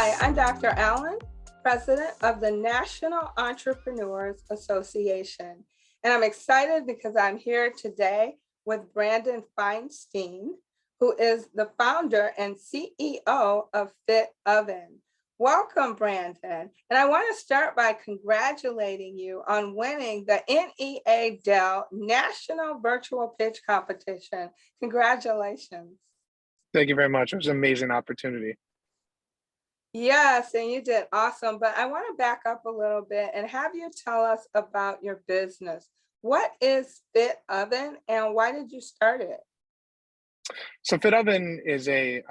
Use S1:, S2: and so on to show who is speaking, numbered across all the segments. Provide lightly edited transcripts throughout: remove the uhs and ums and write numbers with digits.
S1: Hi, I'm Dr. Allen, President of the National Entrepreneurs Association. And I'm excited because I'm here today with Brandon Feinstien, who is the founder and CEO of Fit Oven. Welcome, Brandon. And I want to start by congratulating you on winning the NEA Dell National Virtual Pitch Competition. Congratulations.
S2: Thank you very much. It was an amazing opportunity.
S1: Yes, and you did awesome. But I want to back up a little bit and have you tell us about your business. What is Fit Oven and why did you start it?
S2: So Fit Oven is a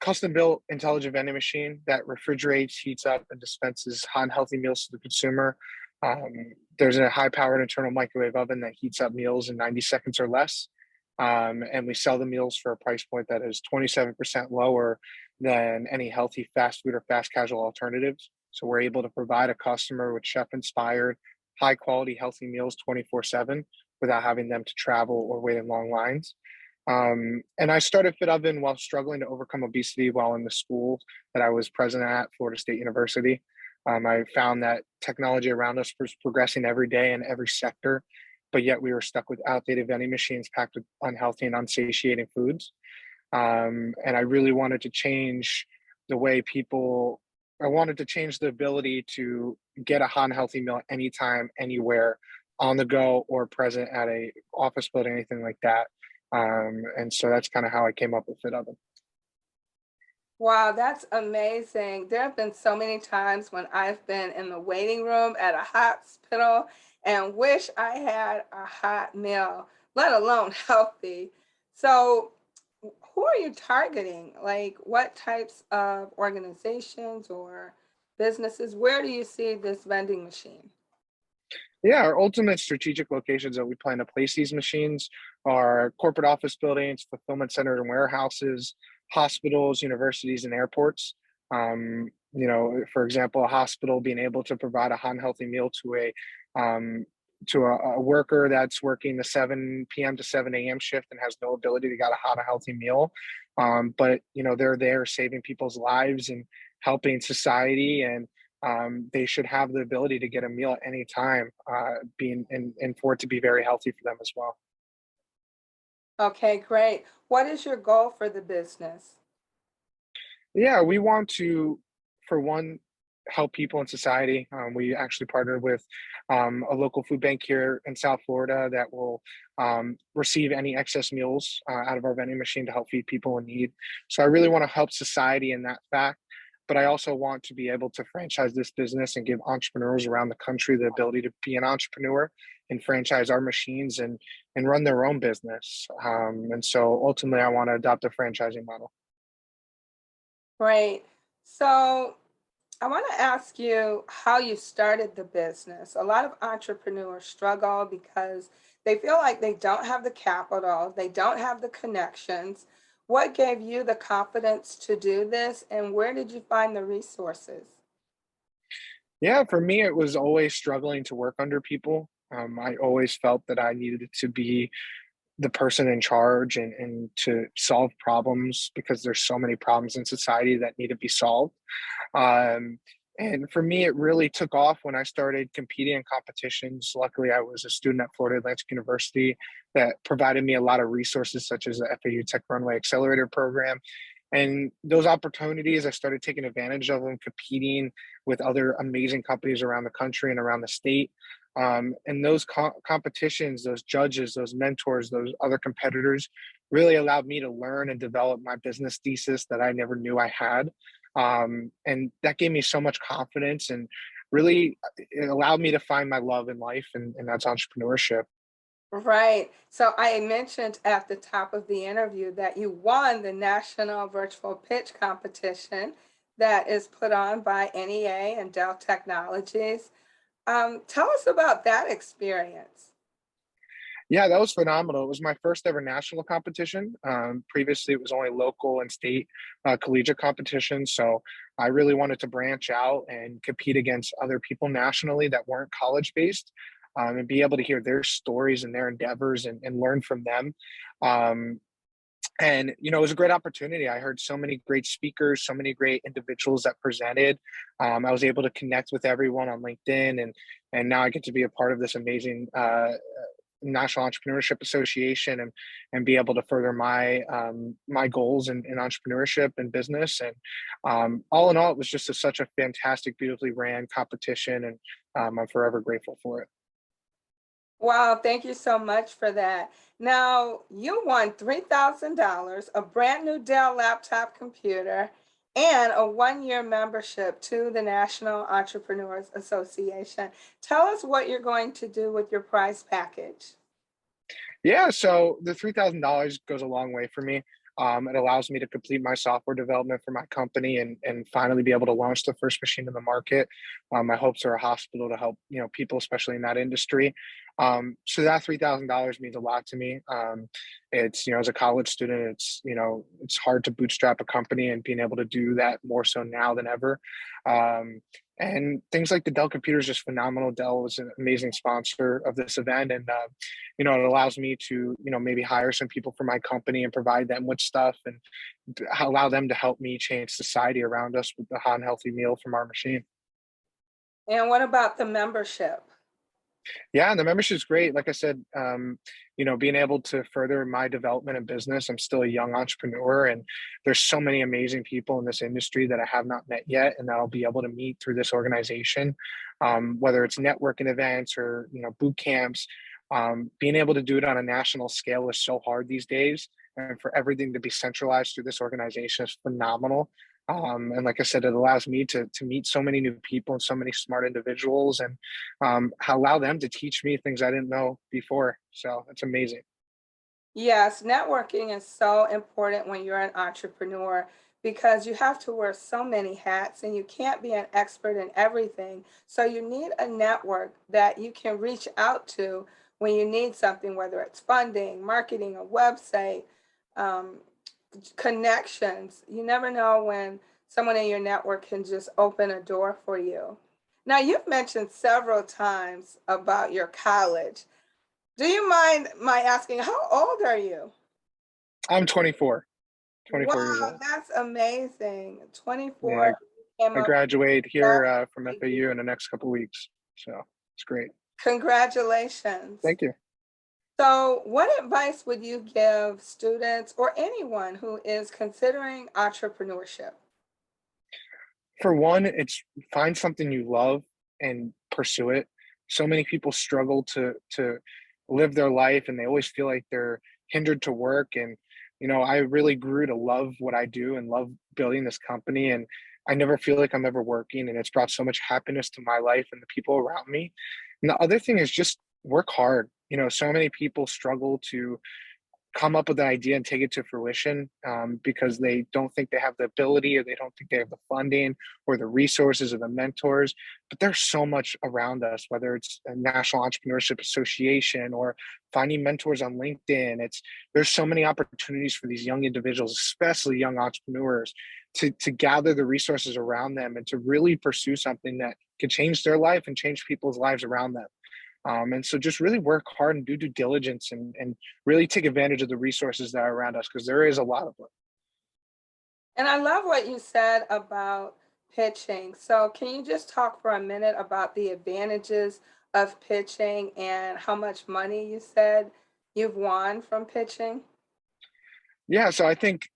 S2: custom-built intelligent vending machine that refrigerates, heats up, and dispenses hot and healthy meals to the consumer. Um, there's a high-powered internal microwave oven that heats up meals in 90 seconds or less. And we sell the meals for a price point that is 27% lower than any healthy fast food or fast casual alternatives. So we're able to provide a customer with chef-inspired, high-quality, healthy meals 24/7 without having them to travel or wait in long lines. And I started Fit Oven while struggling to overcome obesity while in the school that I was president at, Florida State University. I found that technology around us was progressing every day in every sector, but yet we were stuck with outdated vending machines packed with unhealthy and unsatiating foods. And I really wanted to change the way I wanted to change the ability to get a hot and healthy meal anytime, anywhere, on the go or present at a office building, anything like that. And so that's kind of how I came up with Fit Oven.
S1: Wow, that's amazing. There have been so many times when I've been in the waiting room at a hospital and wish I had a hot meal, let alone healthy. So, who are you targeting? Like, what types of organizations or businesses? Where do you see this vending machine?
S2: Yeah, our ultimate strategic locations that we plan to place these machines are corporate office buildings, fulfillment centers and warehouses, hospitals, universities, and airports. For example, a hospital being able to provide a hot and healthy meal um, to a worker that's working the 7 p.m. to 7 a.m. shift and has no ability to get a hot and healthy meal. But they're there saving people's lives and helping society, and they should have the ability to get a meal at any time, being and for it to be very healthy for them as well.
S1: Okay, great. What is your goal for the business?
S2: Yeah, we want to, for one, help people in society. We actually partnered with a local food bank here in South Florida that will receive any excess meals out of our vending machine to help feed people in need. So I really want to help society in that fact. But I also want to be able to franchise this business and give entrepreneurs around the country the ability to be an entrepreneur and franchise our machines and run their own business. And so ultimately, I want to adopt a franchising model.
S1: Great. So, I want to ask you how you started the business. A lot of entrepreneurs struggle because they feel like they don't have the capital, they don't have the connections. What gave you the confidence to do this, and where did you find the resources?
S2: Yeah, for me, it was always struggling to work under people. I always felt that I needed to be the person in charge and to solve problems because there's so many problems in society that need to be solved. Um, and for me, it really took off when I started competing in competitions. Luckily, I was a student at Florida Atlantic University that provided me a lot of resources, such as the FAU Tech Runway Accelerator Program. And those opportunities, I started taking advantage of them, competing with other amazing companies around the country and around the state. And those competitions, those judges, those mentors, those other competitors really allowed me to learn and develop my business thesis that I never knew I had. And that gave me so much confidence and really it allowed me to find my love in life, and that's entrepreneurship.
S1: Right. So I mentioned at the top of the interview that you won the National Virtual Pitch Competition that is put on by NEA and Dell Technologies. Tell us about that experience.
S2: Yeah, that was phenomenal. It was my first ever national competition. Previously, it was only local and state collegiate competitions. So I really wanted to branch out and compete against other people nationally that weren't college based, and be able to hear their stories and their endeavors and learn from them. Um, And it was a great opportunity. I heard so many great speakers, so many great individuals that presented. I was able to connect with everyone on LinkedIn, and now I get to be a part of this amazing National Entrepreneurship Association, and be able to further my goals in entrepreneurship and business. And all in all, it was just such a fantastic, beautifully ran competition, and I'm forever grateful for it.
S1: Wow, thank you so much for that. Now, you won $3,000, a brand new Dell laptop computer, and a 1-year membership to the National Entrepreneurs Association. Tell us what you're going to do with your prize package.
S2: Yeah, so the $3,000 goes a long way for me. It allows me to complete my software development for my company, and finally be able to launch the first machine in the market. My hopes are a hospital to help people, especially in that industry. So that $3,000 means a lot to me. It's as a college student, it's hard to bootstrap a company, and being able to do that more so now than ever. Um, and things like the Dell computer is just phenomenal. Dell was an amazing sponsor of this event, and it allows me to maybe hire some people for my company and provide them with stuff, and allow them to help me change society around us with the hot and healthy meal from our machine.
S1: And what about the membership?
S2: Yeah, and the membership's great. Like I said, being able to further my development in business. I'm still a young entrepreneur, and there's so many amazing people in this industry that I have not met yet, and that I'll be able to meet through this organization. Whether it's networking events or boot camps, being able to do it on a national scale is so hard these days, and for everything to be centralized through this organization is phenomenal. And like I said, it allows me to meet so many new people and so many smart individuals, and allow them to teach me things I didn't know before. So it's amazing.
S1: Yes, networking is so important when you're an entrepreneur because you have to wear so many hats and you can't be an expert in everything. So you need a network that you can reach out to when you need something, whether it's funding, marketing, a website, um, connections. You never know when someone in your network can just open a door for you. Now, you've mentioned several times about your college. Do you mind my asking, how old are you?
S2: I'm 24, 24 years
S1: Wow,
S2: old.
S1: that's amazing.
S2: Yeah,
S1: 24, came
S2: I
S1: up
S2: graduate here
S1: with
S2: from
S1: baby.
S2: FAU in the next couple weeks. So it's great.
S1: Congratulations.
S2: Thank you.
S1: So, what advice would you give students or anyone who is considering entrepreneurship?
S2: For one, it's find something you love and pursue it. So many people struggle to live their life, and they always feel like they're hindered to work. And I really grew to love what I do and love building this company, and I never feel like I'm ever working, and it's brought so much happiness to my life and the people around me. And the other thing is just work hard. So many people struggle to come up with an idea and take it to fruition, because they don't think they have the ability, or they don't think they have the funding or the resources or the mentors. But there's so much around us, whether it's a National Entrepreneurship Association or finding mentors on LinkedIn. There's so many opportunities for these young individuals, especially young entrepreneurs, to gather the resources around them and to really pursue something that could change their life and change people's lives around them. And so just really work hard and do due diligence, and really take advantage of the resources that are around us, because there is a lot of them.
S1: And I love what you said about pitching. So, can you just talk for a minute about the advantages of pitching and how much money you said you've won from pitching?
S2: Yeah, so I think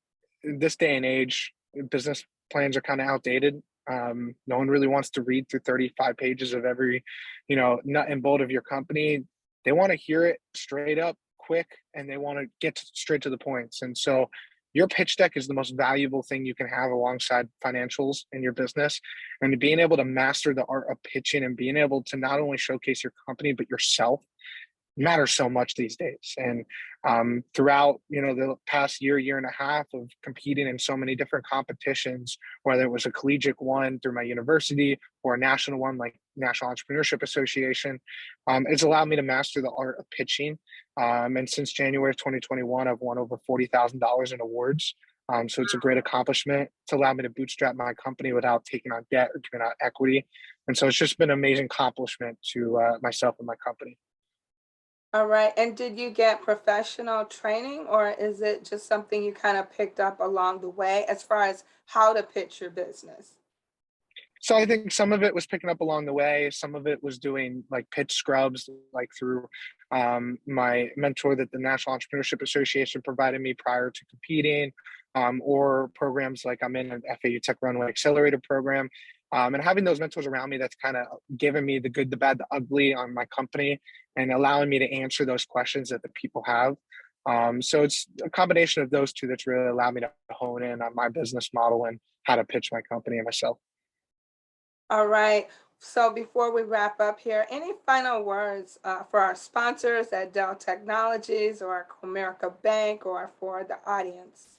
S2: in this day and age, business plans are kind of outdated. No one really wants to read through 35 pages of every, nut and bolt of your company. They want to hear it straight up, quick, and they want to get straight to the points. And so, your pitch deck is the most valuable thing you can have alongside financials in your business. And being able to master the art of pitching, and being able to not only showcase your company but yourself, matters so much these days. And throughout the past year and a half of competing in so many different competitions, whether it was a collegiate one through my university or a national one like National Entrepreneurship Association, it's allowed me to master the art of pitching. And since January of 2021, I've won over $40,000 in awards. So it's a great accomplishment. It's allowed me to bootstrap my company without taking on debt or giving out equity. And so it's just been an amazing accomplishment to myself and my company.
S1: All right. And did you get professional training, or is it just something you kind of picked up along the way as far as how to pitch your business?
S2: So I think some of it was picking up along the way. Some of it was doing like pitch scrubs, like through my mentor that the National Entrepreneurship Association provided me prior to competing, or programs like I'm in an FAU Tech Runway Accelerator program. And having those mentors around me that's kind of given me the good, the bad, the ugly on my company and allowing me to answer those questions that the people have. So it's a combination of those two that's really allowed me to hone in on my business model and how to pitch my company and myself.
S1: All right. So before we wrap up here, any final words for our sponsors at Dell Technologies or Comerica Bank or for the audience?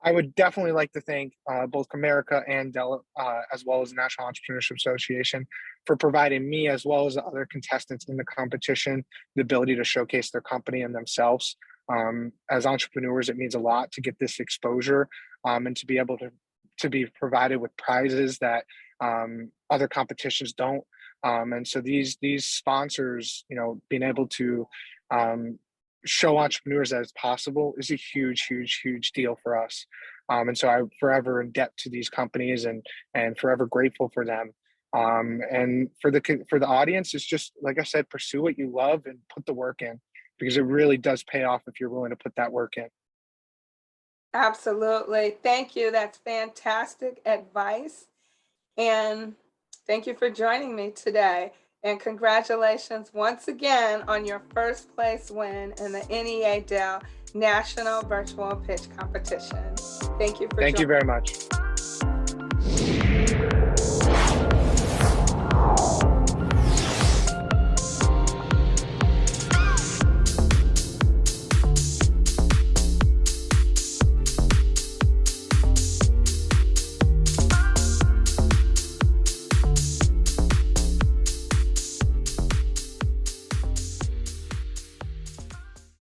S2: I would definitely like to thank both Comerica and Dell, as well as the National Entrepreneurship Association, for providing me, as well as the other contestants in the competition, the ability to showcase their company and themselves. As entrepreneurs, it means a lot to get this exposure, and to be able to be provided with prizes that other competitions don't. And so these sponsors, being able to um, show entrepreneurs that it's possible is a huge, huge, huge deal for us. And so I'm forever in debt to these companies and forever grateful for them. And for the audience, it's just like I said, pursue what you love and put the work in, because it really does pay off if you're willing to put that work in.
S1: Absolutely. Thank you. That's fantastic advice. And thank you for joining me today. And congratulations once again on your first place win in the NEA Dell National Virtual Pitch Competition. Thank you for
S2: Thank you
S1: joining.
S2: very much.